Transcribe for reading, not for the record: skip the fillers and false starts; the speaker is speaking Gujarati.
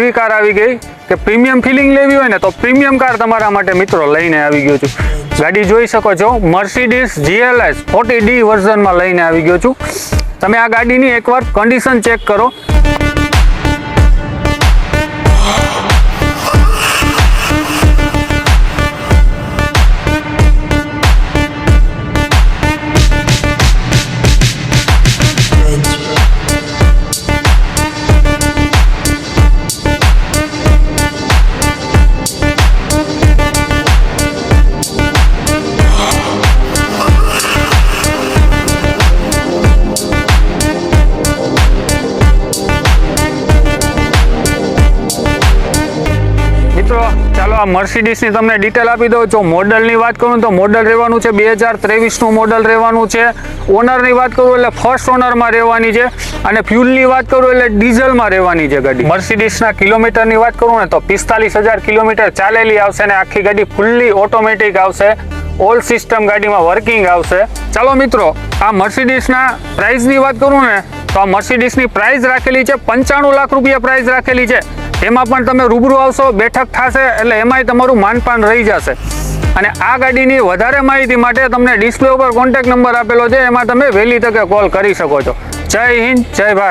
એવી કાર આવી ગઈ કે પ્રીમિયમ ફિલિંગ લેવી હોય ને તો પ્રીમિયમ કાર તમારા માટે મિત્રો લઈને આવી ગયો છું। ગાડી જોઈ શકો છો, મર્સિડીઝ GLS 40D વર્ઝનમાં લઈને આવી ગયો છું। તમે આ ગાડીની એકવાર કન્ડિશન ચેક કરો। મિત્રો ચાલો આ મર્સિડીઝની તમને ડિટેલ આપી દઉં। જો મોડલની વાત કરું તો મોડલ રહેવાનું છે 2023નું મોડલ રહેવાનું છે। ઓનરની વાત કરું એટલે ફર્સ્ટ ઓનરમાં રહેવાની છે અને ફ્યુલની વાત કરું એટલે ડીઝલમાં રહેવાની છે ગાડી। મર્સિડીઝના કિલોમીટરની વાત કરું ને તો 45,000 કિલોમીટર ચાલેલી આવશે અને આખી ગાડી ફૂલ્લી ઓટોમેટિક આવશે। ઓલ સિસ્ટમ ગાડીમાં વર્કિંગ આવશે। ચાલો મિત્રો આ મર્સિડીઝના પ્રાઇસની વાત કરું ને તો આ મર્સિડીઝની પ્રાઇસ રાખેલી છે 95 લાખ રૂપિયા પ્રાઇસ રાખેલી છે। એમાં પણ તમે રૂબરૂ આવશો, બેઠક થશે એટલે એમાંય તમારું માનપાન રહી જશે। અને આ ગાડીની વધારે માહિતી માટે તમને ડિસ્પ્લે ઉપર કોન્ટેક્ટ નંબર આપેલો છે, એમાં તમે વહેલી તકે કોલ કરી શકો છો। જય હિન્દ, જય ભારત।